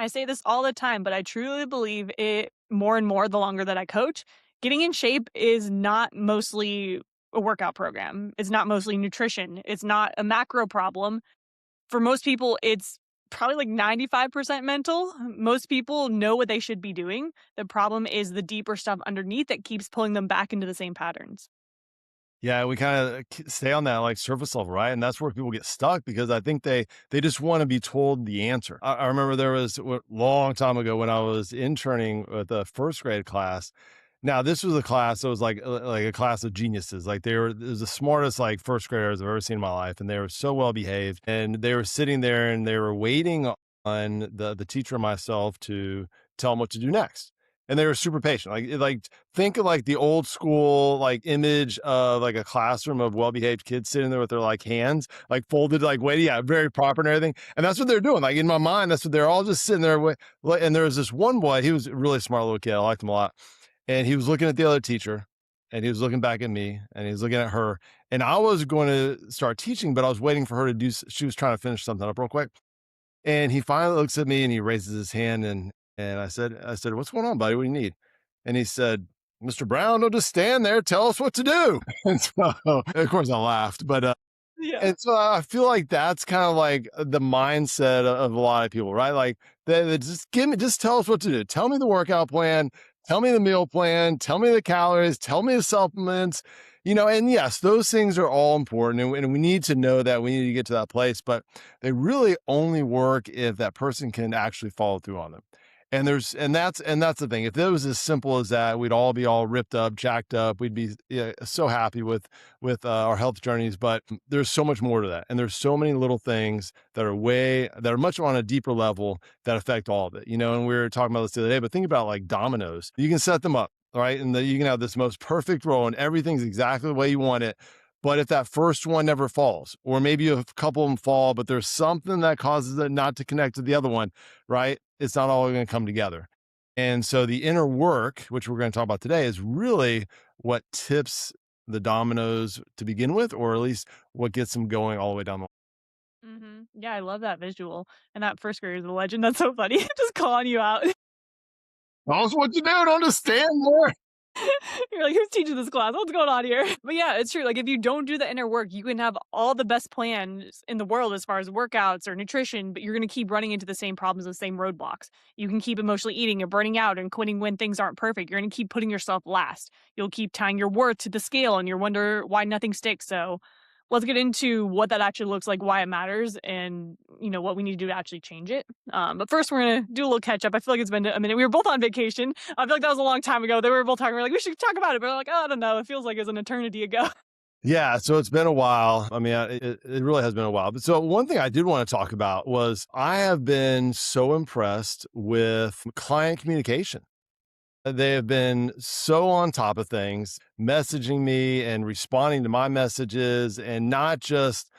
I say this all the time, but I truly believe it more and more the longer that I coach. Getting in shape is not mostly a workout program. It's not mostly nutrition. It's not a macro problem. For most people, it's probably like 95% mental. Most people know what they should be doing. The problem is the deeper stuff underneath that keeps pulling them back into the same patterns. Yeah, we kinda stay on that, like, surface level, right? And that's where people get stuck because I think they just wanna be told the answer. I remember there was a long time ago when I was interning with a first grade class. Now, this was a class that was like a class of geniuses, like, they were it was the smartest, like, first graders I've ever seen in my life, and they were so well behaved, and they were sitting there, and they were waiting on the teacher and myself to tell them what to do next, and they were super patient, like, think of, like, the old school, like, image of, like, a classroom of well-behaved kids sitting there with their, like, hands, like, folded, like, waiting, yeah, very proper and everything, and that's what they're doing, like, in my mind, that's what they're all just sitting there and there was this one boy, he was a really smart little kid, I liked him a lot, and he was looking at the other teacher, and he was looking back at me, and he was looking at her, and I was going to start teaching, but I was waiting for her to she was trying to finish something up real quick, and he finally looks at me and he raises his hand and I said, "What's going on, buddy? What do you need?" And he said, "Mr. Brown, don't just stand there. Tell us what to do." And so, of course, I laughed, Yeah. and so I feel like that's kind of like the mindset of a lot of people, right? Like they just tell us what to do. Tell me the workout plan, tell me the meal plan, tell me the calories, tell me the supplements, and yes, those things are all important. And we need to know that we need to get to that place, but they really only work if that person can actually follow through on them. And that's the thing. If it was as simple as that, we'd all be all ripped up, jacked up. We'd be, yeah, so happy with our health journeys. But there's so much more to that, and there's so many little things that are much on a deeper level that affect all of it. And we were talking about this the other day. But think about like dominoes. You can set them up, right, and you can have this most perfect roll, and everything's exactly the way you want it. But if that first one never falls, or maybe a couple of them fall, but there's something that causes it not to connect to the other one, right? It's not all going to come together. And so the inner work, which we're going to talk about today, is really what tips the dominoes to begin with, or at least what gets them going all the way down the Yeah, I love that visual. And that first grader is a legend. That's so funny. Just calling you out. line. Tell us what you do to understand more. You're like, "Who's teaching this class? What's going on here?" But yeah, it's true. Like, if you don't do the inner work, you can have all the best plans in the world as far as workouts or nutrition, but you're gonna keep running into the same problems, the same roadblocks. You can keep emotionally eating or burning out and quitting when things aren't perfect. You're gonna keep putting yourself last. You'll keep tying your worth to the scale and you wonder why nothing sticks. So let's get into what that actually looks like, why it matters, and what we need to do to actually change it. But first, we're gonna do a little catch up. I feel like it's been a minute. We were both on vacation. I feel like that was a long time ago. They were both talking. We are like, we should talk about it. But we're like, oh, I don't know. It feels like it's an eternity ago. Yeah, so it's been a while. I mean, it really has been a while. But so one thing I did want to talk about was I have been so impressed with client communication. They have been so on top of things, messaging me and responding to my messages, and not just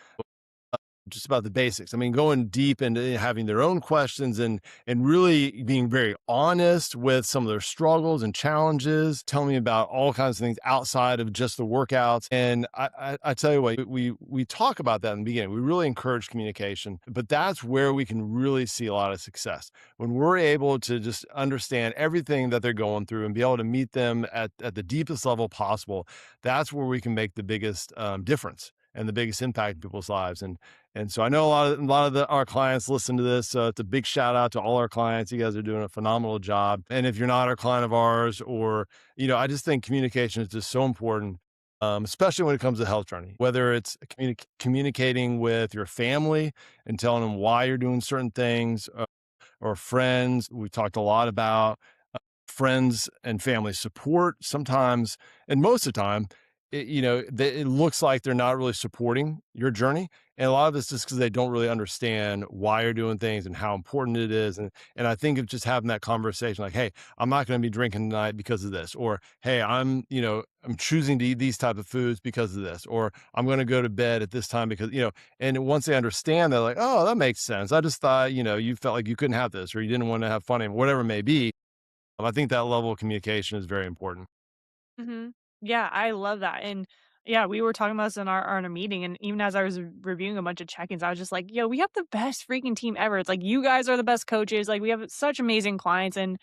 about the basics. I mean, going deep into having their own questions and really being very honest with some of their struggles and challenges. Tell me about all kinds of things outside of just the workouts. And I tell you what, we talk about that in the beginning. We really encourage communication, but that's where we can really see a lot of success when we're able to just understand everything that they're going through and be able to meet them at the deepest level possible. That's where we can make the biggest difference and the biggest impact in people's lives. And so I know our clients listen to this. So it's a big shout out to all our clients. You guys are doing a phenomenal job. And if you're not a client of ours, or I just think communication is just so important, especially when it comes to health journey. Whether it's communicating with your family and telling them why you're doing certain things, or friends. We talked a lot about friends and family support sometimes, and most of the time, it looks like they're not really supporting your journey. And a lot of this is because they don't really understand why you're doing things and how important it is. And I think of just having that conversation like, hey, I'm not going to be drinking tonight because of this, or hey, I'm choosing to eat these type of foods because of this, or I'm going to go to bed at this time because, and once they understand, they're like, oh, that makes sense. I just thought, you felt like you couldn't have this, or you didn't want to have fun, and whatever it may be. I think that level of communication is very important. Yeah, I love that. And Yeah, we were talking about this in our meeting, and even as I was reviewing a bunch of check-ins, I was just like, "Yo, we have the best freaking team ever." It's like, "You guys are the best coaches." Like, we have such amazing clients, and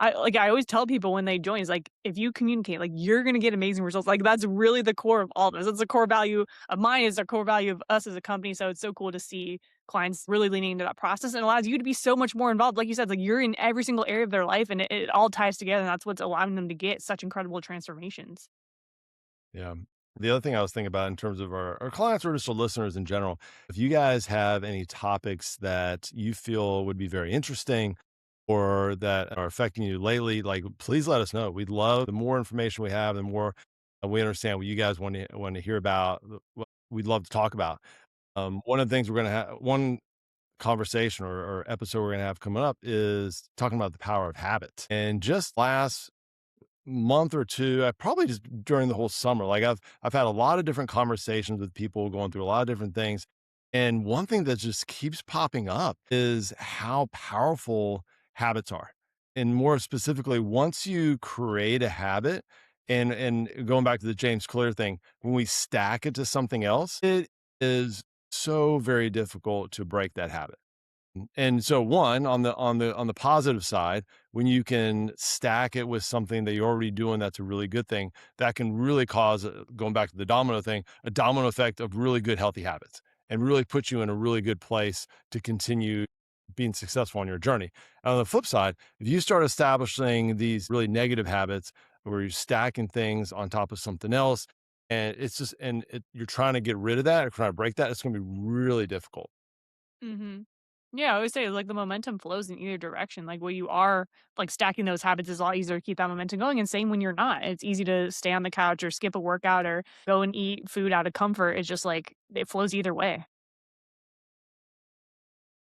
I always tell people when they join, is like, "If you communicate, like, you're gonna get amazing results." Like, that's really the core of all of this. It's a core value of mine, is a core value of us as a company, so it's so cool to see clients really leaning into that process, and allows you to be so much more involved. Like you said, like, you're in every single area of their life, and it all ties together, and that's what's allowing them to get such incredible transformations. Yeah. The other thing I was thinking about in terms of our clients or just our listeners in general, if you guys have any topics that you feel would be very interesting or that are affecting you lately, like please let us know. We'd love the more information we have, the more we understand what you guys want to hear about. What we'd love to talk about. One of the things we're going to have, one conversation or episode we're going to have coming up is talking about the power of habit. And just last month or 2, I probably just during the whole summer, like I've had a lot of different conversations with people going through a lot of different things. And one thing that just keeps popping up is how powerful habits are. And more specifically, once you create a habit and going back to the James Clear thing, when we stack it to something else, it is so very difficult to break that habit. And so one on the positive side, when you can stack it with something that you're already doing that's a really good thing, that can really cause going back to the domino thing, a domino effect of really good healthy habits and really put you in a really good place to continue being successful on your journey. And on the flip side, if you start establishing these really negative habits where you're stacking things on top of something else and it's just you're trying to get rid of that or trying to break that, it's going to be really difficult. Mhm. Yeah, I always say, like, the momentum flows in either direction. Like, when you are, like, stacking those habits, is a lot easier to keep that momentum going, and same when you're not. It's easy to stay on the couch or skip a workout or go and eat food out of comfort. It's just, like, it flows either way.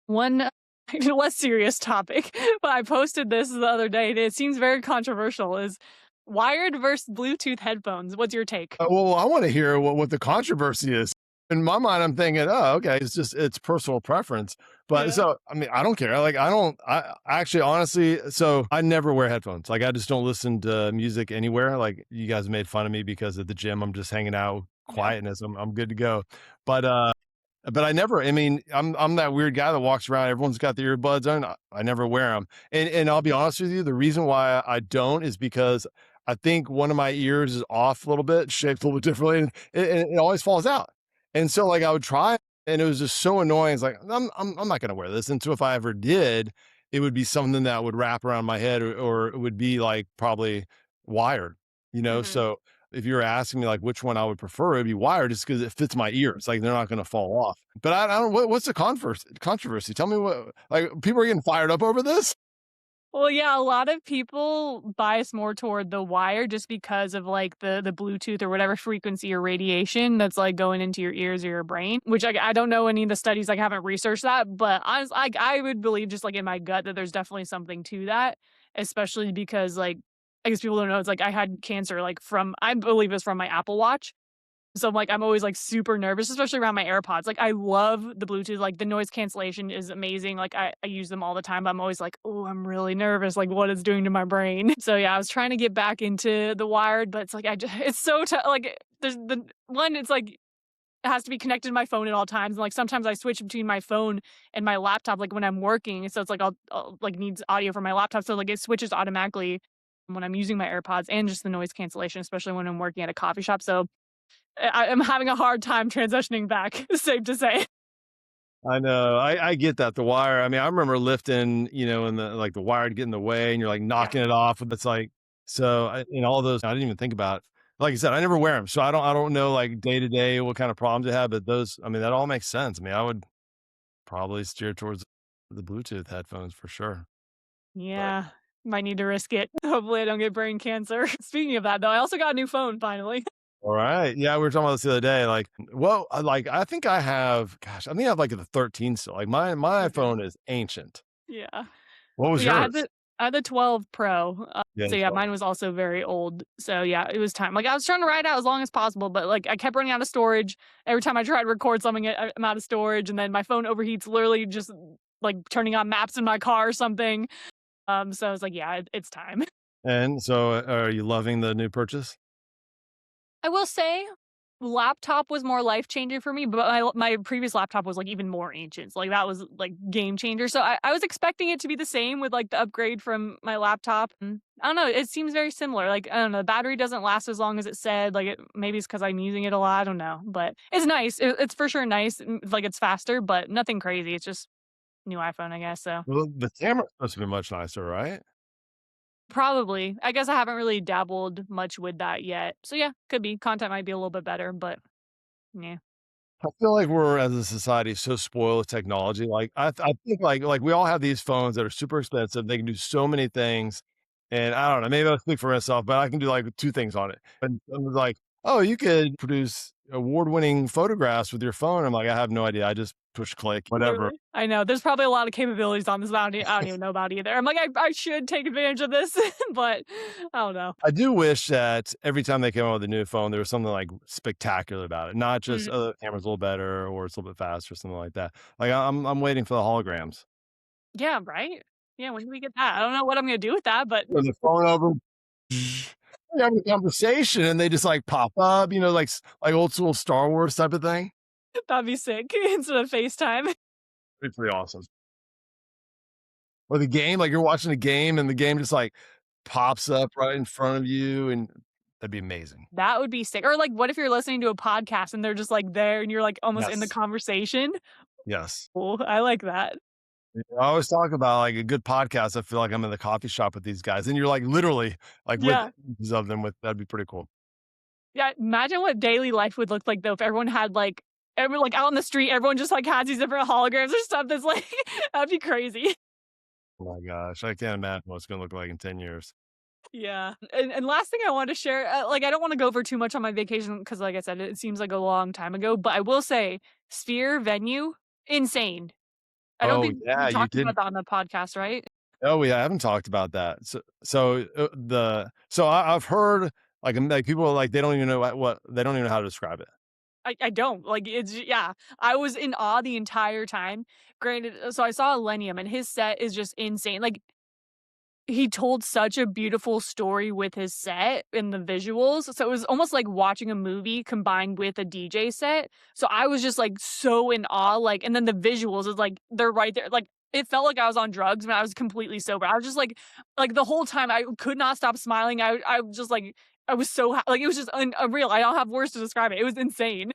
One less serious topic, but I posted this the other day, and it seems very controversial, is wired versus Bluetooth headphones. What's your take? Well, I wanna hear what the controversy is. In my mind, I'm thinking, "Oh, okay, it's personal preference." But Yeah. so, I mean, I don't care. Like, I actually, honestly so I never wear headphones. Like, I just don't listen to music anywhere. Like, you guys made fun of me because at the gym, I'm just hanging out, Yeah. quietness, I'm good to go. But, I never I mean, I'm that weird guy that walks around, everyone's got the earbuds on, I never wear them. And I'll be honest with you, the reason why I don't is because I think one of my ears is off a little bit, shaped a little bit differently, and it always falls out. And so, like, I would try, and it was just so annoying. It's like, I'm not gonna wear this, and so if I ever did, it would be something that would wrap around my head or it would be, like, probably wired, you know? Mhm. So if you were asking me like which one I would prefer, it'd be wired just because it fits my ears. Like they're not going to fall off. But I don't. What's the controversy? Tell me what. Like people are getting fired up over this. Well, yeah, a lot of people bias more toward the wire just because of, like, the Bluetooth or whatever frequency or radiation that's, like, going into your ears or your brain, which I don't know any of the studies, like, I haven't researched that, but I would believe just, like, in my gut that there's definitely something to that, especially because, like, I guess people don't know, it's like I had cancer, like, from I believe it's from my Apple Watch, so I'm always, like, super nervous, especially around my AirPods. Like, I love the Bluetooth, like, the noise cancellation is amazing, like, I use them all the time, but I'm always like, "Oh, I'm really nervous, like, what it's doing to my brain." So, yeah, I was trying to get back into the wired, but it's like it's so like, there's the one, it's like, it has to be connected to my phone at all times, and, like, sometimes I switch between my phone and my laptop, like, when I'm working, so it's like I'll like, needs audio from my laptop, so, like, it switches automatically when I'm using my AirPods and just the noise cancellation, especially when I'm working at a coffee shop, so am having a hard time transitioning back, safe to say. I know. I get that. The wire. I mean, I remember lifting, and the like the wire to get in the way, and you're like Yeah. knocking it off. It's like so. All those. I didn't even think about. Like I said, I never wear them, so I don't know like day to day what kind of problems they have. But those. I mean, that all makes sense. I mean, I would probably steer towards the Bluetooth headphones for sure. But Yeah, might need to risk it. Hopefully, I don't get brain cancer. Speaking of that, though, I also got a new phone finally. all right. Yeah, we were talking about this the other day. Like, well, I think I have. Gosh, I think I have like the 13 still. Like my Okay. iPhone is ancient. Yeah. What was Yeah, yours? I had the 12 Pro, Yeah, so, the yeah, 12. mine was also very old. So, yeah, it was time. Like, I was trying to ride out as long as possible, but, like, I kept running out of storage. Every time I tried to record something, I'm out of storage, and then my phone overheats literally just, like, turning on maps in my car or something. So I was like, "Yeah, it's time." And so, are you loving the new purchase? I will say Laptop was more life changing for me, but my previous laptop was, like, even more ancient, so, like, that was, like, game changer, so I was expecting it to be the same with, like, the upgrade from my laptop, I don't know, it seems very similar, like, I don't know, the battery doesn't last as long as it said, like, maybe it's because 'cause I'm using it a lot, I don't know, but it's nice, it's for sure nice, like, it's faster, but nothing crazy, it's just new iPhone, I guess, so Well, the camera's supposed to be much nicer, right? probably. I guess I haven't really dabbled much with that yet, so yeah, could be, content might be a little bit better, but yeah. I feel like we're as a society so spoiled with technology. Like I think like we all have these phones that are super expensive. They can do so many things, and I don't know. Maybe I'll speak for myself, but I can do like two things on it. And I was like, oh, you could produce award-winning photographs with your phone. I'm like, I have no idea. I just push click, whatever. Literally. I know, there's probably a lot of capabilities on this that I don't even know about either. I'm like, I should take advantage of this, but I don't know. I do wish that every time they came out with a new phone, there was something like spectacular about it. Not just, Mm, oh, the camera's a little better or it's a little bit faster or something like that. Like I'm waiting for the holograms. yeah, right? Yeah, when do we get that? I don't know what I'm gonna do with that, but With the phone over, you're having a conversation and they just like pop up, like old school Star Wars type of thing. that'd be sick instead of FaceTime. Pretty awesome. Or the game, like you're watching a game and the game just like pops up right in front of you, and that'd be amazing. That would be sick. Or, like, what if you're listening to a podcast and they're just, like, there and you're, like, almost in the Yes. conversation? Yes. Cool, I like that. I always talk about like a good podcast. I feel like I'm in the coffee shop with these guys, and you're like literally like with Yeah. images of them with that'd be pretty cool. Yeah, imagine what daily life would look like, though, if everyone had, like everyone, like, out on the street, everyone just, like, has these different holograms or stuff that's, like that'd be crazy. Oh my gosh, I can't imagine what it's gonna look like in 10 years. Yeah, and last thing I wanted to share, like, I don't wanna go over too much on my vacation because, like I said, it seems like a long time ago, but I will say Sphere venue, insane. I don't Oh think we yeah, you talked about did. that on the podcast, right? Oh, yeah, I haven't talked about that. I've heard, like, people, like, they don't even know what they don't even know how to describe it. I don't, like, yeah, I was in awe the entire time. Granted, so I saw Elenium, and his set is just insane, like, he told such a beautiful story with his set and the visuals, so it was almost like watching a movie combined with a DJ set, so I was just, like, so in awe, like and then the visuals is, like, they're right there, like, it felt like I was on drugs when I was completely sober. I was just, like, the whole time I could not stop smiling, I was just, like I was so like, it was just unreal, I don't have words to describe it, it was insane.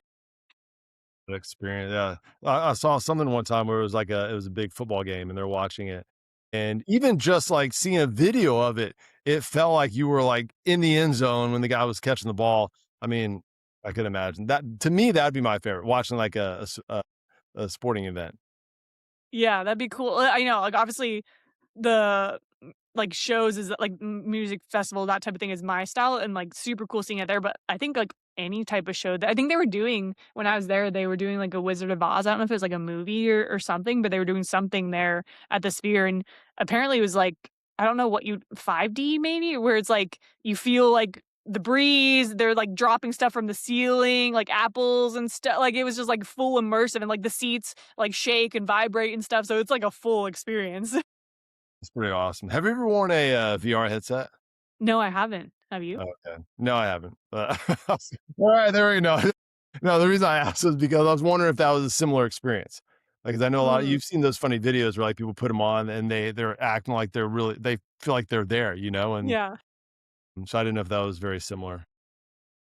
The experience, yeah. I saw something one time where it was a big football game and they're watching it, and even just, like, seeing a video of it, it felt like you were, like, in the end zone when the guy was catching the ball. I mean, I could imagine. That to me, that'd be my favorite, watching, like, a sporting event. Yeah, that'd be cool. I know, like, obviously, the, like, shows is like, music festival, that type of thing is my style and, like, super cool seeing it there, but I think, like, any type of show that I think they were doing when I was there, they were doing, like, a Wizard of Oz. I don't know if it was, like, a movie or something, but they were doing something there at the Sphere, and apparently it was, like, I don't know what you 5D maybe? Where it's, like, you feel, like, the breeze, they're, like, dropping stuff from the ceiling, like apples and stuff. Like, it was just, like, full immersive and, like, the seats, like, shake and vibrate and stuff, so it's, like, a full experience. It's pretty awesome. Have you ever worn a, VR headset? No, I haven't. Have you? Okay. No, I haven't. Alright, there we go. No, the reason I asked is because I was wondering if that was a similar experience. Like, 'cause I know a lot Mm, you've seen those funny videos where, like, people put them on and they're acting like they feel like they're there, and yeah. so I didn't know if that was very similar.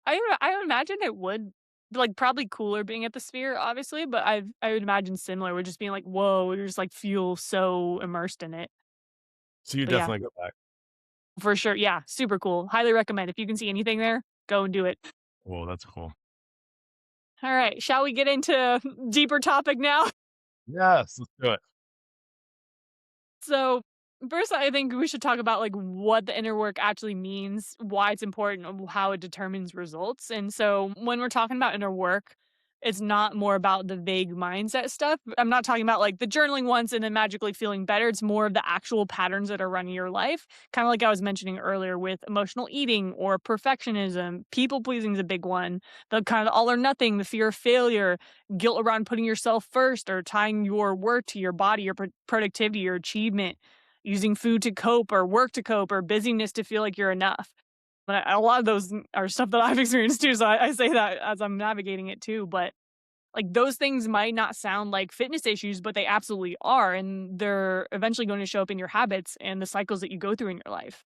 I would imagine it would like, probably cooler being at the Sphere, obviously, but I would imagine similar with just being like, "Whoa," you just, like, feel so immersed in it. So you But yeah, definitely go back. for sure, yeah, super cool. Highly recommend. If you can see anything there, go and do it. Well, that's cool. Alright, shall we get into deeper topic now? Yes, let's do it. So, first, I think we should talk about like what the inner work actually means, why it's important, and how it determines results. And so, when we're talking about inner work, it's not more about the vague mindset stuff. I'm not talking about like the journaling once and then magically feeling better. It's more of the actual patterns that are running your life. Kind of like I was mentioning earlier with emotional eating or perfectionism. People pleasing is a big one. The kind of all or nothing, the fear of failure, guilt around putting yourself first or tying your worth to your body, your productivity, your achievement, using food to cope or work to cope or busyness to feel like you're enough. But a lot of those are stuff that I've experienced too, so I say that as I'm navigating it too, but, like, those things might not sound like fitness issues, but they absolutely are, and they're eventually going to show up in your habits and the cycles that you go through in your life.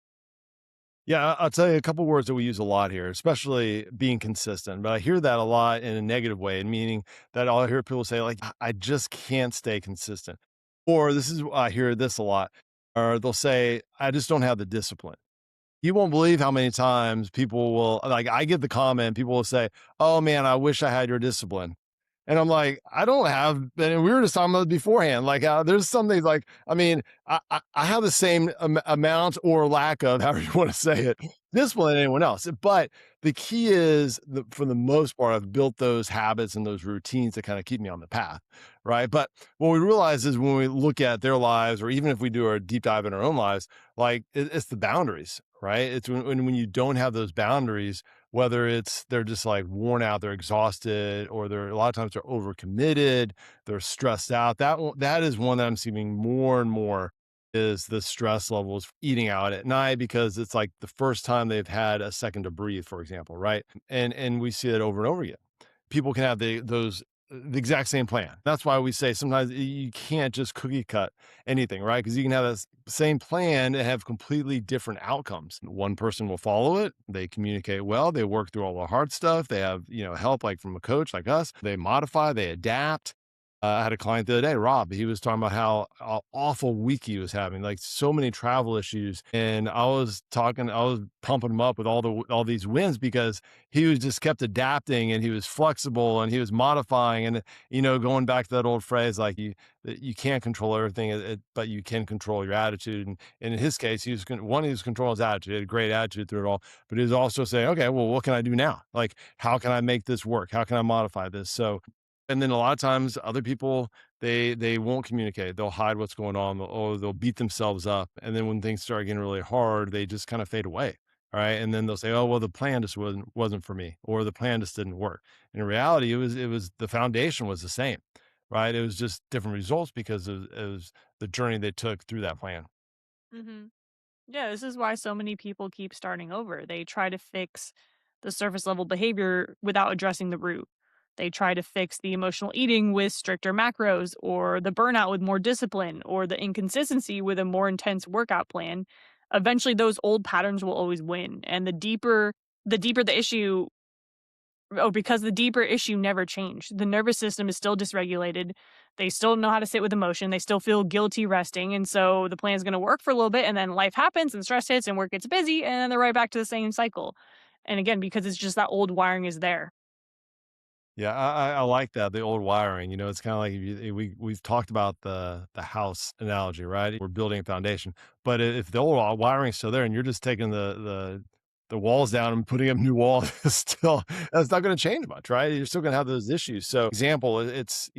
Yeah, I'll tell you a couple words that we use a lot here, especially being consistent. But I hear that a lot in a negative way, and meaning that I'll hear people say, like, I just can't stay consistent. Or this is, I hear this a lot, or they'll say, I just don't have the discipline. You won't believe how many times people will, like, I get the comment, people will say, "Oh, man, I wish I had your discipline." And I'm like, "I don't have," and we were just talking about it beforehand, like, there's some things like, I mean, I have the same amount or lack of, however you wanna say it, discipline than anyone else, but the key is, for the most part, I've built those habits and those routines that kinda keep me on the path, right? But what we realize is when we look at their lives, or even if we do a deep dive in our own lives, like, it's the boundaries, right? It's when you don't have those boundaries, whether it's they're just like worn out, they're exhausted, or they're a lot of times they're overcommitted, they're stressed out. That is one that I'm seeing more and more, is the stress levels eating out at night, because it's like the first time they've had a second to breathe, for example, right? And we see it over and over again. People can have the exact same plan. That's why we say sometimes you can't just cookie cut anything, right? Because you can have the same plan and have completely different outcomes. One person will follow it, they communicate well, they work through all the hard stuff, they have, help like from a coach like us, they modify, they adapt. I had a client the other day, Rob. He was talking about how awful week he was having, like so many travel issues. And I was pumping him up with all these wins, because he was just kept adapting, and he was flexible, and he was modifying, and going back to that old phrase, like, you can't control everything, but you can control your attitude. And in his case, he was controlling his attitude. He had a great attitude through it all, but he was also saying, okay, well, what can I do now? Like, how can I make this work? How can I modify this? So, and then a lot of times other people, they won't communicate. They'll hide what's going on, or they'll beat themselves up. And then when things start getting really hard, they just kind of fade away. All right. And then they'll say, "Oh, well, the plan just wasn't for me," or the plan just didn't work. And in reality, it was the foundation was the same. Right. It was just different results because it was the journey they took through that plan. Mhm. Yeah, this is why so many people keep starting over. They try to fix the surface level behavior without addressing the root. They try to fix the emotional eating with stricter macros, or the burnout with more discipline, or the inconsistency with a more intense workout plan. Eventually those old patterns will always win. And the deeper the issue, because the deeper issue never changed. The nervous system is still dysregulated. They still know how to sit with emotion. They still feel guilty resting. And so the plan is going to work for a little bit. And then life happens and stress hits and work gets busy. And then they're right back to the same cycle. And again, because it's just that old wiring is there. Yeah, I like that, the old wiring. It's kinda like, if we've talked about the house analogy, right? We're building a foundation, but if the old wiring's still there, and you're just taking the walls down and putting up new walls, it's still that's not gonna change much, right? You're still gonna have those issues. So, example, it's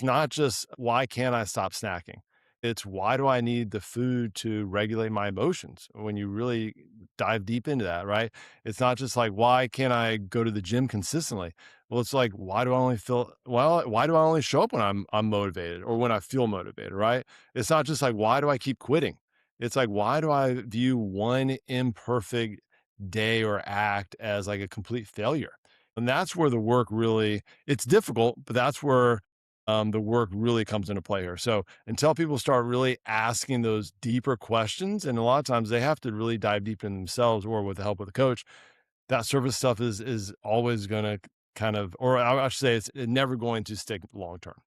not just, "Why can't I stop snacking?" It's, "Why do I need the food to regulate my emotions?" When you really dive deep into that, right? It's not just like, "Why can't I go to the gym consistently?" Well, it's like, why do I only show up when I'm motivated, or when I feel motivated, right? It's not just like, why do I keep quitting? It's like, why do I view one imperfect day or act as like a complete failure? And that's where the work really, it's difficult, but that's where the work really comes into play here. So until people start really asking those deeper questions, and a lot of times they have to really dive deep in themselves, or with the help of the coach, that service stuff is always gonna kind of, or I should say, it's never going to stick long term.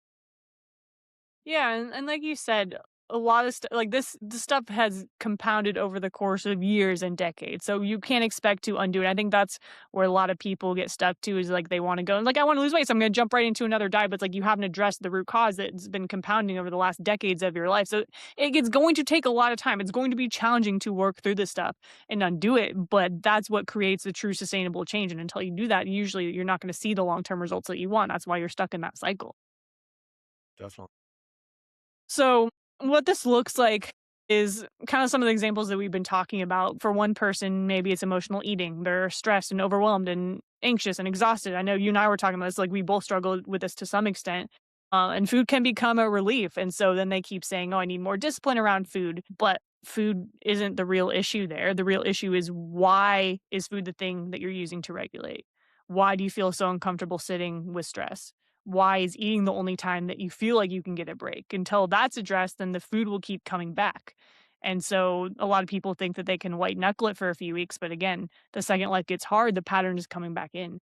Yeah, and like you said, a lot of stuff like this stuff has compounded over the course of years and decades. So you can't expect to undo it. I think that's where a lot of people get stuck to, is like they want to go and like, I want to lose weight, so I'm going to jump right into another diet. But it's like you haven't addressed the root cause that's been compounding over the last decades of your life. So it's going to take a lot of time. It's going to be challenging to work through this stuff and undo it. But that's what creates the true sustainable change. And until you do that, usually you're not going to see the long term results that you want. That's why you're stuck in that cycle. Definitely. So, what this looks like is kind of some of the examples that we've been talking about. For one person, maybe it's emotional eating. They're stressed and overwhelmed and anxious and exhausted. I know you and I were talking about this, like we both struggle with this to some extent. And food can become a relief. And so then they keep saying, oh, I need more discipline around food. But food isn't the real issue there. The real issue is, why is food the thing that you're using to regulate? Why do you feel so uncomfortable sitting with stress? Why is eating the only time that you feel like you can get a break? Until that's addressed, then the food will keep coming back. And so a lot of people think that they can white knuckle it for a few weeks, but again, the second life gets hard, the pattern is coming back in.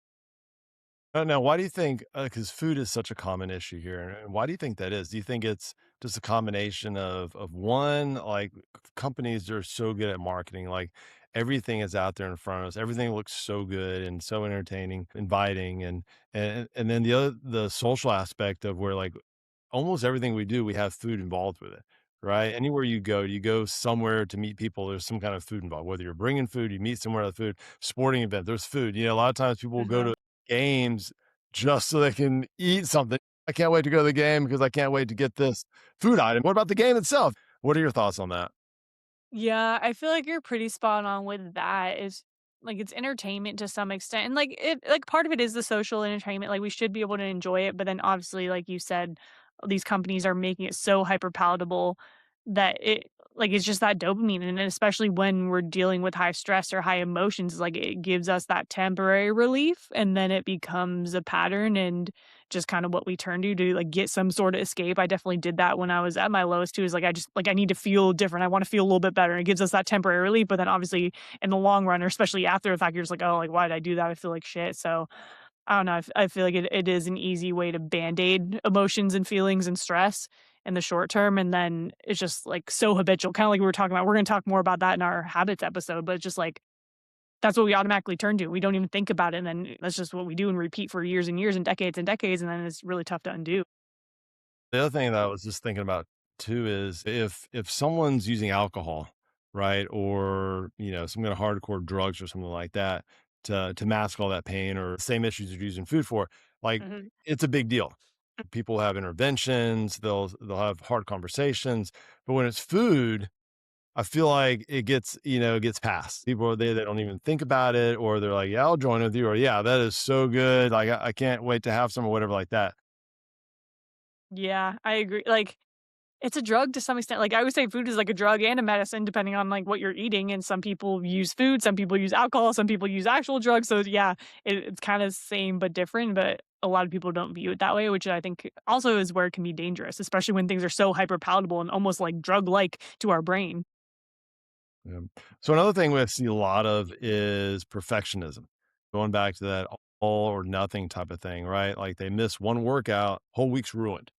Now, why do you think? Because food is such a common issue here, and why do you think that is? Do you think it's just a combination of one, like companies are so good at marketing, like everything is out there in front of us, everything looks so good and so entertaining, inviting, and then the social aspect of where like almost everything we do, we have food involved with it, right? Anywhere you go somewhere to meet people, there's some kind of food involved. Whether you're bringing food, you meet somewhere with food, sporting event, there's food. A lot of times people will go Mhm. to games just so they can eat something. I can't wait to go to the game because I can't wait to get this food item. What about the game itself? What are your thoughts on that? Yeah, I feel like you're pretty spot on with that. Is like it's entertainment to some extent. And like part of it is the social entertainment. Like we should be able to enjoy it, but then obviously, like you said, these companies are making it so hyper palatable that it's just that dopamine. And especially when we're dealing with high stress or high emotions, like it gives us that temporary relief and then it becomes a pattern and just kind of what we turn to like get some sort of escape. I definitely did that when I was at my lowest too. Is like I just like I need to feel different. I want to feel a little bit better. And it gives us that temporary relief, but then obviously in the long run, or especially after the fact, you're just like, oh, like why did I do that? I feel like shit. So I don't know. I feel like it is an easy way to band aid emotions and feelings and stress in the short term, and then it's just like so habitual. Kind of like we were talking about. We're going to talk more about that in our habits episode, but it's just like that's what we automatically turn to. We don't even think about it, and then that's just what we do and repeat for years and years and decades, and then it's really tough to undo. The other thing that I was just thinking about too is if someone's using alcohol, right, or some kind of hardcore drugs or something like that to mask all that pain or same issues you're using food for, like Mhm. it's a big deal. People have interventions, they'll have hard conversations, but when it's food, I feel like it gets passed. People are there, they don't even think about it, or they're like, yeah, I'll join with you, or yeah, that is so good. Like I can't wait to have some or whatever like that. Yeah, I agree. Like, it's a drug to some extent. Like, I would say food is like a drug and a medicine depending on, like, what you're eating, and some people use food, some people use alcohol, some people use actual drugs, so yeah, it's kinda same but different, but a lot of people don't view it that way, which I think also is where it can be dangerous, especially when things are so hyper palatable and almost, like, drug-like to our brain. Yeah. So another thing we see a lot of is perfectionism. Going back to that all or nothing type of thing, right? Like they miss one workout, whole week's ruined.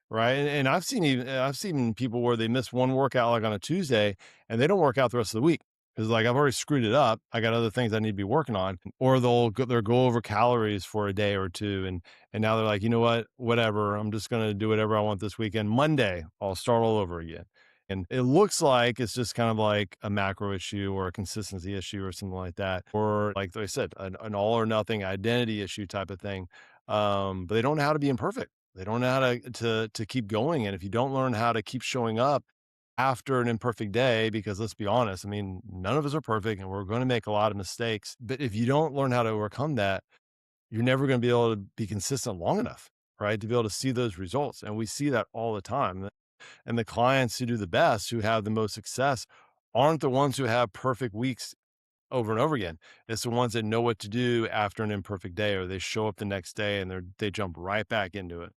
Right. And I've seen people where they miss one workout like on a Tuesday and they don't work out the rest of the week. Because like I've already screwed it up. I got other things I need to be working on. Or they'll go over calories for a day or two. And now they're like, you know what? Whatever. I'm just gonna do whatever I want this weekend. Monday, I'll start all over again. And it looks like it's just kind of like a macro issue or a consistency issue or something like that. Or like I said, an all or nothing identity issue type of thing. But they don't know how to be imperfect. They don't know how to keep going. And if you don't learn how to keep showing up after an imperfect day, because let's be honest, I mean, none of us are perfect and we're going to make a lot of mistakes. But if you don't learn how to overcome that, you're never going to be able to be consistent long enough, right? To be able to see those results. And we see that all the time. And the clients who do the best, who have the most success, aren't the ones who have perfect weeks over and over again. It's the ones that know what to do after an imperfect day, or they show up the next day and they jump right back into it.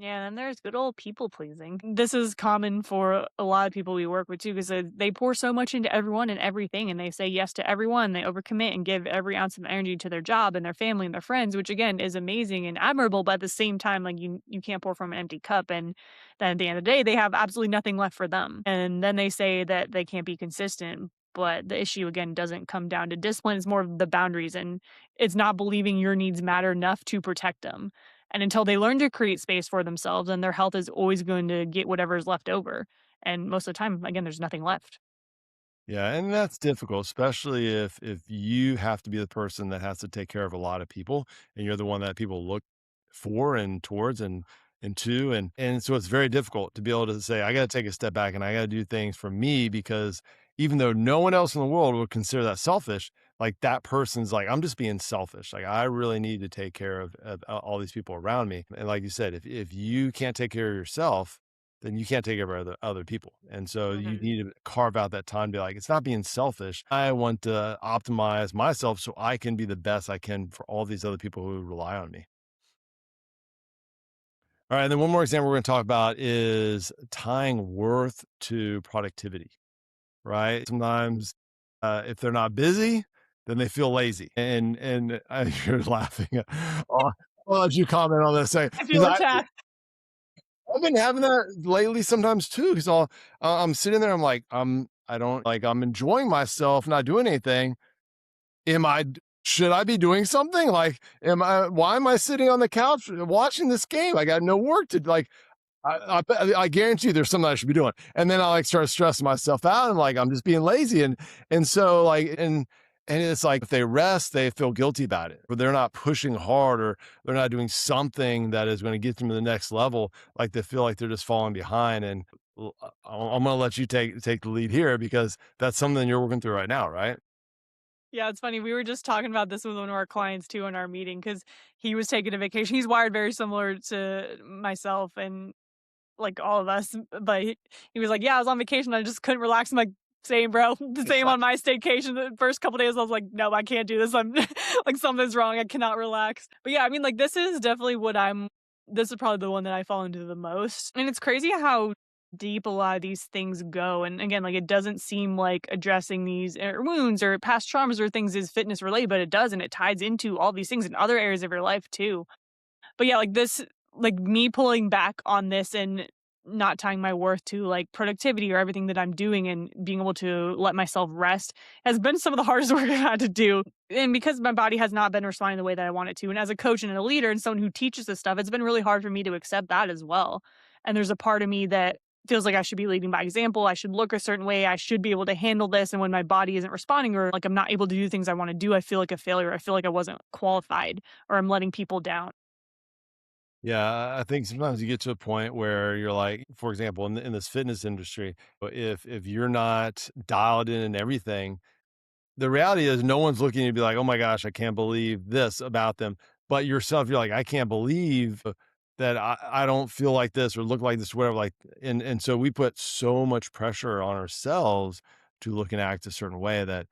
Yeah, and then there's good old people pleasing. This is common for a lot of people we work with too, because they pour so much into everyone and everything, and they say yes to everyone. They overcommit and give every ounce of energy to their job and their family and their friends, which again is amazing and admirable. But at the same time, like you can't pour from an empty cup. And then at the end of the day, they have absolutely nothing left for them. And then they say that they can't be consistent. But the issue again doesn't come down to discipline; it's more of the boundaries, and it's not believing your needs matter enough to protect them. And until they learn to create space for themselves, then their health is always going to get whatever is left over. And most of the time, again, there's nothing left. Yeah, and that's difficult, especially if you have to be the person that has to take care of a lot of people, and you're the one that people look for and towards and to, and so it's very difficult to be able to say, I got to take a step back and I got to do things for me because even though no one else in the world would consider that selfish, like that person's like, I'm just being selfish. Like I really need to take care of all these people around me. And like you said, if you can't take care of yourself, then you can't take care of other people. And so you Mhm. need to carve out that time to be like, it's not being selfish. I want to optimize myself so I can be the best I can for all these other people who rely on me. All right. And then one more example we're going to talk about is tying worth to productivity, right? Sometimes if they're not busy, then they feel lazy. You're laughing. I'll let you comment on this I because feel attacked. I've been having that lately sometimes too. Because I'm sitting there, I'm like, I don't like, I'm enjoying myself, not doing anything. Am I should I be doing something? Like, am I why am I sitting on the couch watching this game? I got no work to like I guarantee you there's something I should be doing. And then I like start stressing myself out and like I'm just being lazy. And so like and it's like if they rest, they feel guilty about it, or they're not pushing hard, or they're not doing something that is going to get them to the next level. Like they feel like they're just falling behind. And I'm going to let you take the lead here because that's something you're working through right now, right? Yeah, it's funny. We were just talking about this with one of our clients too in our meeting because he was taking a vacation. He's wired very similar to myself and like all of us, but he was like, "Yeah, I was on vacation. I just couldn't relax." I'm like, "Same, bro. The same on my staycation." The first couple days, I was like, "No, I can't do this. I'm like something's wrong. I cannot relax." But yeah, I mean, like this is definitely what I'm. This is probably the one that I fall into the most, and it's crazy how deep a lot of these things go. And again, like it doesn't seem like addressing these wounds or past traumas or things is fitness related, but it does, and it ties into all these things in other areas of your life too. But yeah, like this like me pulling back on this and not tying my worth to like productivity or everything that I'm doing and being able to let myself rest has been some of the hardest work I've had to do. And because my body has not been responding the way that I want it to. And as a coach and a leader and someone who teaches this stuff, it's been really hard for me to accept that as well. And there's a part of me that feels like I should be leading by example. I should look a certain way. I should be able to handle this. And when my body isn't responding or like I'm not able to do things I want to do, I feel like a failure. I feel like I wasn't qualified or I'm letting people down. Yeah, I think sometimes you get to a point where you're like, for example, in this fitness industry, if you're not dialed in and everything, the reality is no one's looking at you to be like, oh my gosh, I can't believe this about them. But yourself, you're like, I can't believe that I don't feel like this or look like this, whatever. Like, and so we put so much pressure on ourselves to look and act a certain way that,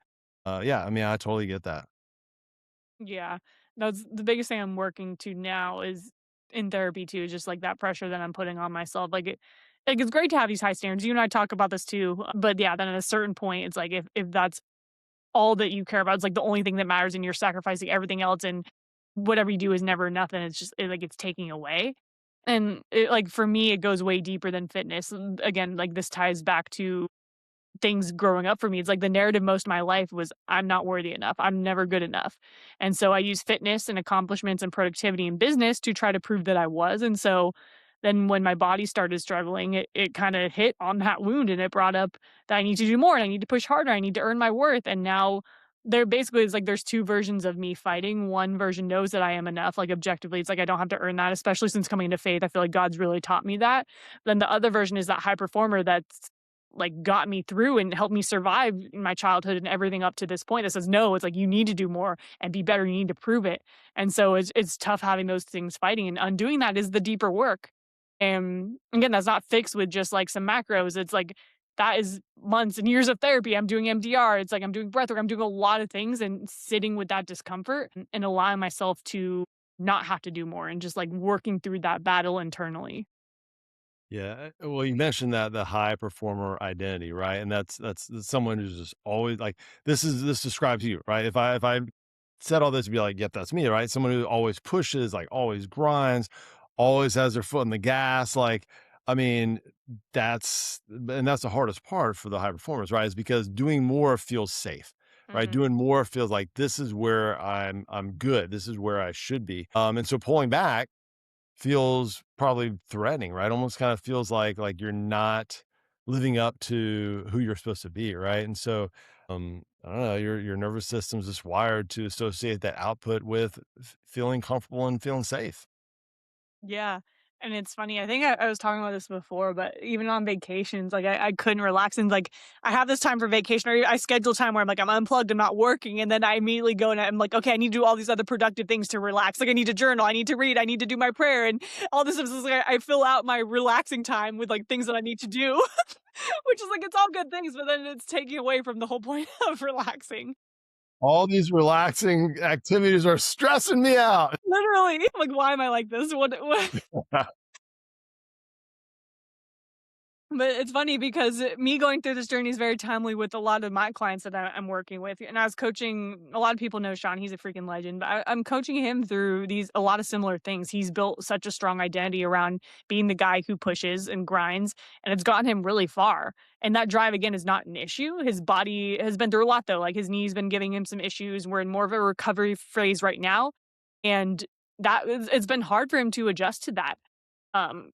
yeah, I mean, I totally get that. Yeah. That's the biggest thing I'm working to now is in therapy too, just like that pressure that I'm putting on myself. Like it's great to have these high standards. You and I talk about this too. But yeah, then at a certain point, it's like if that's all that you care about, it's like the only thing that matters and you're sacrificing everything else and whatever you do is never enough, and it's just like it's taking away. And like for me, it goes way deeper than fitness. And again, like this ties back to things growing up for me. It's like the narrative most of my life was I'm not worthy enough. I'm never good enough. And so I use fitness and accomplishments and productivity in business to try to prove that I was. And so then when my body started struggling, it kind of hit on that wound and it brought up that I need to do more and I need to push harder. I need to earn my worth. And now there basically is like there's two versions of me fighting. One version knows that I am enough, like objectively. It's like I don't have to earn that, especially since coming into faith. I feel like God's really taught me that. Then the other version is that high performer that's like got me through and helped me survive in my childhood and everything up to this point that says no, it's like you need to do more and be better, you need to prove it. And so it's tough having those things fighting, and undoing that is the deeper work. And again, that's not fixed with just like some macros. It's like that is months and years of therapy. I'm doing MDR. It's like I'm doing breath work. I'm doing a lot of things and sitting with that discomfort and allowing myself to not have to do more and just like working through that battle internally. Yeah. Well, you mentioned that the high performer identity, right? And that's someone who's just always like this describes you, right? If I said all this to be like, yep, that's me, right? Someone who always pushes, like always grinds, always has their foot on the gas. Like, I mean, that's the hardest part for the high performers, right? Is because doing more feels safe. Right. Mhm. Doing more feels like this is where I'm good. This is where I should be. And so pulling back feels probably threatening, right? Almost kind of feels like you're not living up to who you're supposed to be, right? And so, I don't know, your nervous system's just wired to associate that output with feeling comfortable and feeling safe. Yeah. And it's funny, I think I was talking about this before, but even on vacations, like I couldn't relax. And like I have this time for vacation, or I schedule time where I'm like, I'm unplugged, I'm not working. And then I immediately go and I'm like, okay, I need to do all these other productive things to relax. Like I need to journal, I need to read, I need to do my prayer, and all this stuff. Is like I fill out my relaxing time with like things that I need to do, which is like it's all good things, but then it's taking away from the whole point of relaxing. All these relaxing activities are stressing me out. Literally. Like, why am I like this? What But it's funny because me going through this journey is very timely with a lot of my clients that I'm working with. And I was coaching, a lot of people know Sean, he's a freaking legend, but I'm coaching him through a lot of similar things. He's built such a strong identity around being the guy who pushes and grinds, and it's gotten him really far. And that drive, again, is not an issue. His body has been through a lot, though. Like his knee's been giving him some issues. We're in more of a recovery phase right now. And it's been hard for him to adjust to that.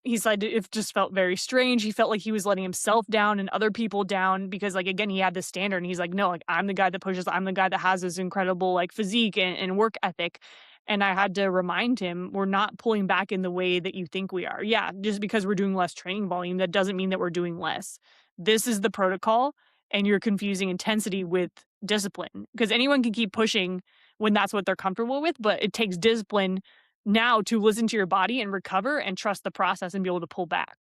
He said it just felt very strange. He felt like he was letting himself down and other people down because, like, again, he had this standard and he's like, no, like, I'm the guy that pushes, I'm the guy that has this incredible, like, physique and work ethic. And I had to remind him, we're not pulling back in the way that you think we are. Yeah, just because we're doing less training volume, that doesn't mean that we're doing less. This is the protocol, and you're confusing intensity with discipline because anyone can keep pushing when that's what they're comfortable with, but it takes discipline now to listen to your body and recover and trust the process and be able to pull back.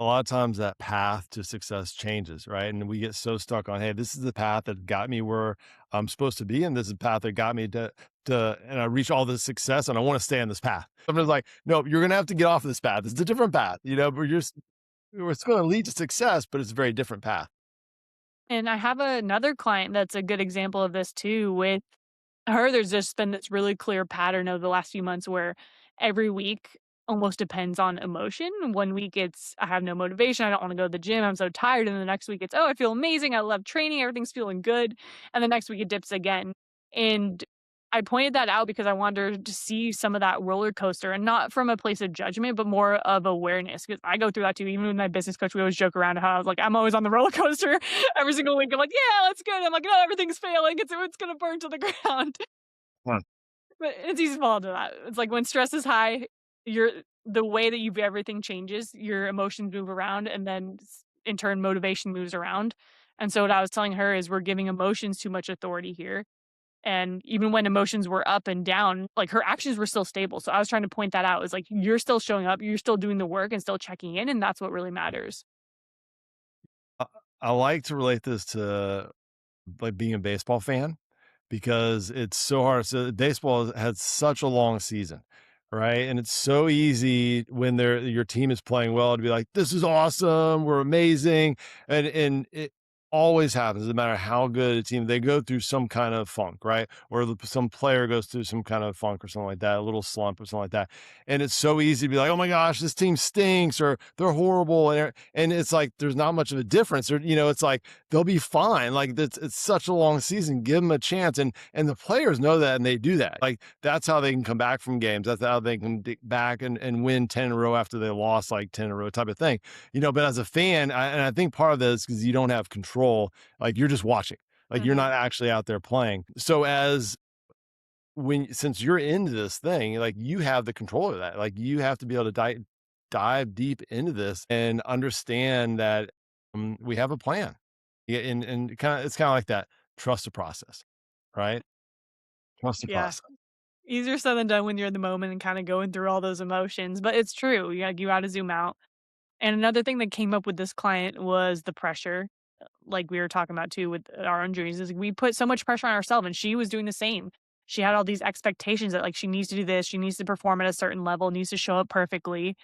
A lot of times that path to success changes, right? And we get so stuck on, hey, this is the path that got me where I'm supposed to be, and this is the path that got me and I reach all this success, and I want to stay on this path. Somebody's like, no, you're gonna have to get off this path. It's a different path, but it's going to lead to success, but it's a very different path. And I have another client that's a good example of this too. With her, there's just been this really clear pattern over the last few months where every week almost depends on emotion. One week it's I have no motivation, I don't want to go to the gym, I'm so tired. And the next week it's, oh, I feel amazing, I love training, everything's feeling good. And the next week it dips again. And I pointed that out because I wanted her to see some of that roller coaster, and not from a place of judgment, but more of awareness. Because I go through that too. Even with my business coach, we always joke around how I was like, I'm always on the roller coaster every single week. I'm like, yeah, that's good. I'm like, no, everything's failing. It's gonna burn to the ground. Huh. But it's easy to fall into that. It's like when stress is high, you're the way that you view everything changes. Your emotions move around, and then in turn, motivation moves around. And so what I was telling her is we're giving emotions too much authority here. And even when emotions were up and down, like her actions were still stable. So I was trying to point that out. It's like you're still showing up, you're still doing the work and still checking in, and that's what really matters. I, I like to relate this to like being a baseball fan because it's so hard. So baseball has such a long season, right? And it's so easy when your team is playing well to be like, "This is awesome, we're amazing," and it always happens. No matter how good a team, they go through some kind of funk, right? Or some player goes through some kind of funk or something like that, a little slump or something like that. And it's so easy to be like, "Oh my gosh, this team stinks," or "They're horrible," and it's like there's not much of a difference. Or it's like they'll be fine. Like it's such a long season. Give them a chance, and the players know that, and they do that. Like that's how they can come back from games. That's how they can back and win 10 in a row after they lost like 10 in a row type of thing. But as a fan, and I think part of this is because you don't have control. Like you're just watching. Like you're Mhm. not actually out there playing. So since you're into this thing, like you have the control of that. Like you have to be able to dive deep into this and understand that we have a plan. Yeah, and it's kind of like that. Trust the process, right? Trust the Yeah. process. Easier said than done when you're in the moment and kind of going through all those emotions, but it's true. You got to zoom out. And another thing that came up with this client was the pressure, like we were talking about too with our injuries, is we put so much pressure on ourselves, and she was doing the same. She had all these expectations that like she needs to do this, she needs to perform at a certain level, needs to show up perfectly.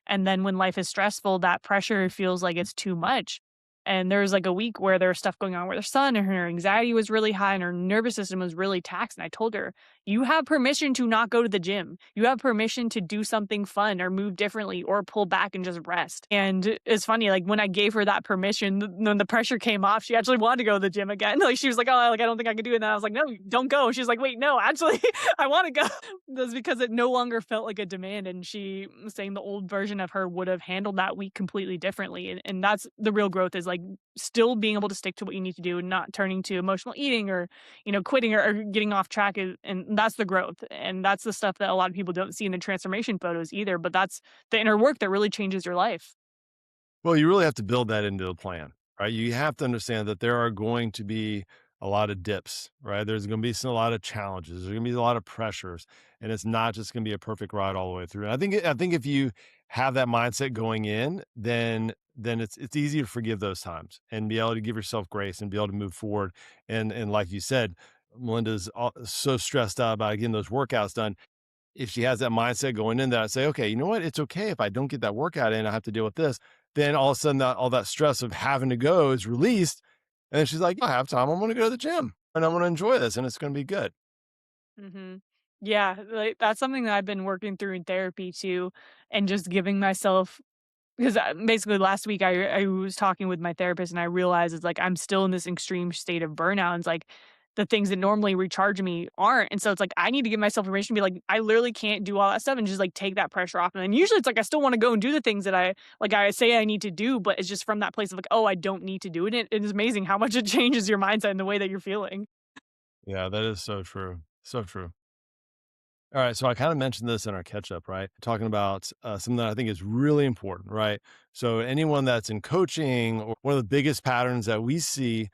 And then when life is stressful, that pressure feels like it's too much. And there was like a week where there was stuff going on with her son, and her anxiety was really high and her nervous system was really taxed. And I told her, you have permission to not go to the gym. You have permission to do something fun or move differently or pull back and just rest. And it's funny, like when I gave her that permission, when the pressure came off, she actually wanted to go to the gym again. Like she was like, oh, like I don't think I can do it. And I was like, no, don't go. She's like, wait, no, actually, I want to go. That's because it no longer felt like a demand. And she was saying the old version of her would have handled that week completely differently. And that's the real growth is like still being able to stick to what you need to do and not turning to emotional eating or, quitting or getting off track and that's the growth. And that's the stuff that a lot of people don't see in the transformation photos either, but that's the inner work that really changes your life. Well, you really have to build that into a plan, right? You have to understand that there are going to be a lot of dips, right? There's going to be a lot of challenges. There's going to be a lot of pressures, and it's not just going to be a perfect ride all the way through. And I think if you have that mindset going in, then it's easy to forgive those times and be able to give yourself grace and be able to move forward. And like you said, Melinda's so stressed out about getting those workouts done. If she has that mindset going in, that I say, okay, you know what? It's okay if I don't get that workout in, I have to deal with this. Then all of a sudden, all that stress of having to go is released. And then she's like, I have time. I'm going to go to the gym and I'm going to enjoy this and it's going to be good. Mhm. Yeah, like, that's something that I've been working through in therapy too, and just giving myself because, basically last week I was talking with my therapist and I realized it's like I'm still in this extreme state of burnout, and it's like the things that normally recharge me aren't, and so it's like I need to give myself permission to be like, I literally can't do all that stuff and just, like, take that pressure off, and then usually it's like I still wanna go and do the things that I say I need to do, but it's just from that place of like, "Oh, I don't need to do it." It is amazing how much it changes your mindset and the way that you're feeling. Yeah, that is so true. So true. All right. So I kind of mentioned this in our catch up, right? Talking about something that I think is really important, right? So anyone that's in coaching, or one of the biggest patterns that we see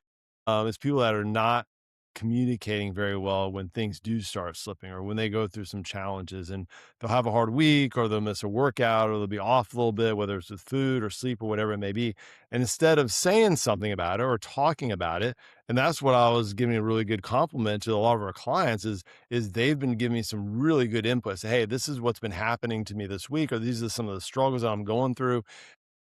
is people that are not communicating very well when things do start slipping or when they go through some challenges, and they'll have a hard week or they'll miss a workout or they'll be off a little bit, whether it's with food or sleep or whatever it may be. And instead of saying something about it or talking about it, and that's what I was giving a really good compliment to a lot of our clients is they've been giving me some really good input. Say, hey, this is what's been happening to me this week, or these are some of the struggles that I'm going through.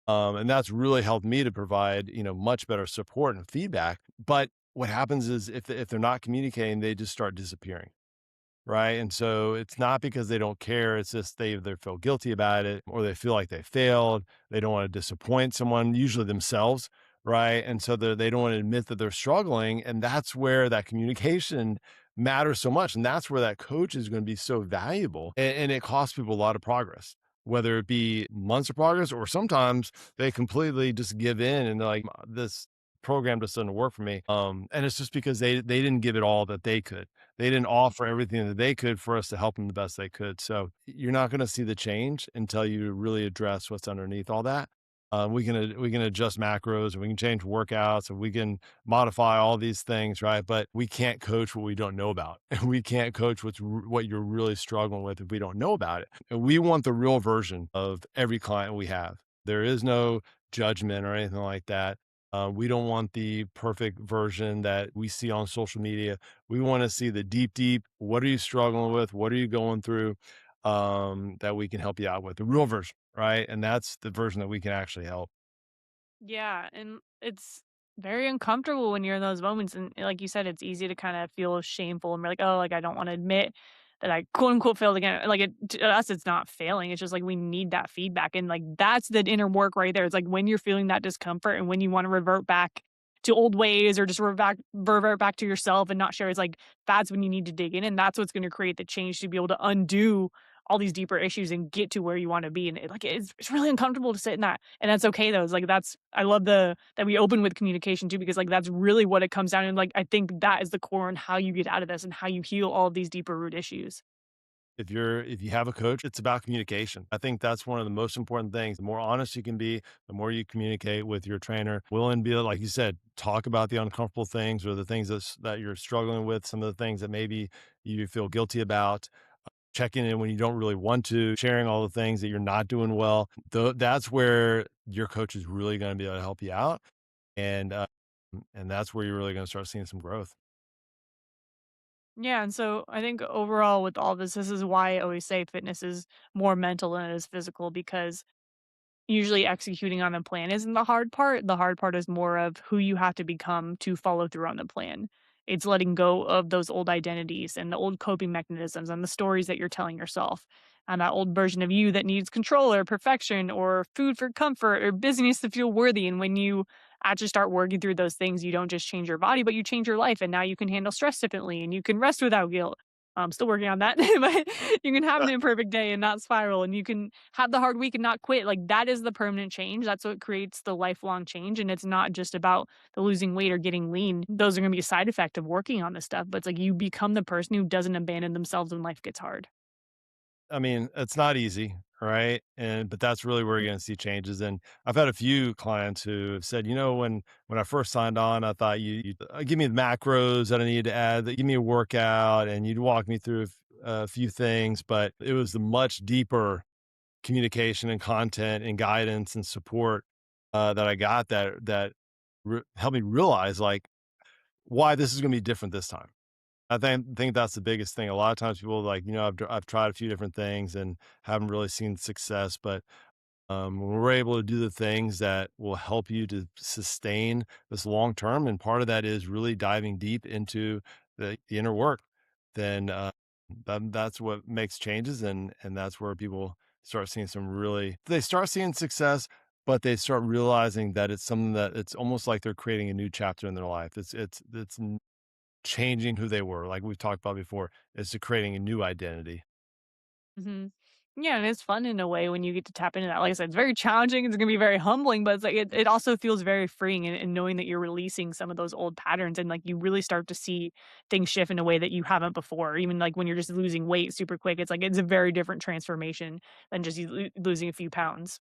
And that's really helped me to provide, much better support and feedback. But what happens is if they're not communicating, they just start disappearing. Right. And so it's not because they don't care. It's just they either feel guilty about it or they feel like they failed. They don't want to disappoint someone, usually themselves. Right. And so they don't want to admit that they're struggling. And that's where that communication matters so much. And that's where that coach is going to be so valuable. And it costs people a lot of progress, whether it be months of progress or sometimes they completely just give in and they're like, this program just doesn't work for me. And it's just because they didn't give it all that they could. They didn't offer everything that they could for us to help them the best they could. So you're not going to see the change until you really address what's underneath all that. We can adjust macros and we can change workouts and we can modify all these things, right? But we can't coach what we don't know about, and we can't coach what you're really struggling with if we don't know about it. And we want the real version of every client we have. There is no judgment or anything like that. We don't want the perfect version that we see on social media. We want to see the deep, deep. What are you struggling with? What are you going through? That we can help you out with the real version, right? And that's the version that we can actually help. Yeah, and it's very uncomfortable when you're in those moments, and like you said, it's easy to kinda feel shameful and be like, "Oh, like, I don't wanna admit that I quote unquote failed again." Like, to us, it's not failing, it's just like we need that feedback, and, like, that's the inner work right there. It's like when you're feeling that discomfort and when you wanna revert back to old ways or just revert back to yourself and not share, it's like that's when you need to dig in, and that's what's gonna create the change to be able to undo all these deeper issues and get to where you wanna be, and it's really uncomfortable to sit in that, and that's okay though. It's like that's I love the that we open with communication too because, like, that's really what it comes down to, and, like, I think that is the core on how you get out of this and how you heal all of these deeper root issues. If you have a coach, it's about communication. I think that's one of the most important things. The more honest you can be, the more you communicate with your trainer. Willing to be, like you said, talk about the uncomfortable things or the things that you're struggling with, some of the things that maybe you feel guilty about, checking in when you don't really want to, sharing all the things that you're not doing well. That's where your coach is really going to be able to help you out. And, and that's where you're really going to start seeing some growth. Yeah, and so I think overall with all this is why I always say fitness is more mental than it is physical because usually executing on a plan isn't the hard part. The hard part is more of who you have to become to follow through on the plan. It's letting go of those old identities and the old coping mechanisms and the stories that you're telling yourself. And that old version of you that needs control or perfection or food for comfort or busyness to feel worthy. And when you actually start working through those things, you don't just change your body, but you change your life. And now you can handle stress differently and you can rest without guilt. I'm still working on that, but you can have an imperfect day and not spiral, and you can have the hard week and not quit. Like that is the permanent change. That's what creates the lifelong change. And it's not just about the losing weight or getting lean. Those are going to be a side effect of working on this stuff. But it's like you become the person who doesn't abandon themselves when life gets hard. I mean, it's not easy, right? But that's really where you're gonna see changes, and I've had a few clients who have said, when I first signed on, I thought you'd give me the macros that I needed to add, that give me a workout, and you'd walk me through a few things, but it was the much deeper communication and content and guidance and support, that I got that helped me realize, like, why this is gonna be different this time. I think that's the biggest thing. A lot of times people are like, I've tried a few different things and haven't really seen success, but when we're able to do the things that will help you to sustain this long term, and part of that is really diving deep into the inner work, then that's what makes changes, and that's where people start seeing they start seeing success, but they start realizing that it's something that it's almost like they're creating a new chapter in their life. It's changing who they were, like we've talked about before, is to creating a new identity. Mhm. Yeah, and it's fun in a way when you get to tap into that. Like I said, it's very challenging, it's gonna be very humbling, but it's like it also feels very freeing in knowing that you're releasing some of those old patterns and like you really start to see things shift in a way that you haven't before. Even like when you're just losing weight super quick, it's like it's a very different transformation than just you losing a few pounds.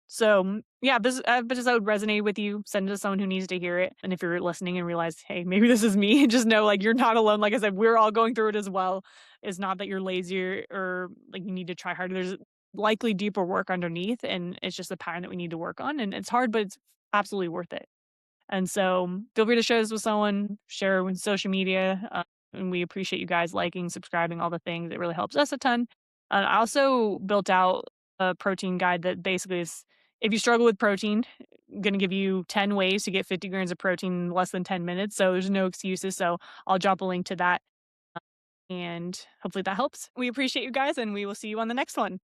So, yeah, this episode resonated with you, send it to someone who needs to hear it, and if you're listening and realize, "Hey, maybe this is me," just know, like, you're not alone, like I said, we're all going through it as well. It's not that you're lazy or, like, you need to try harder, there's likely deeper work underneath, and it's just a pattern that we need to work on, and it's hard, but it's absolutely worth it. And so, feel free to share this with someone, share with social media, and we appreciate you guys liking, subscribing, all the things. It really helps us a ton. I also built out a protein guide that basically is if you struggle with protein, I'm gonna give you 10 ways to get 50 grams of protein in less than 10 minutes. So there's no excuses. So I'll drop a link to that and hopefully that helps. We appreciate you guys and we will see you on the next one.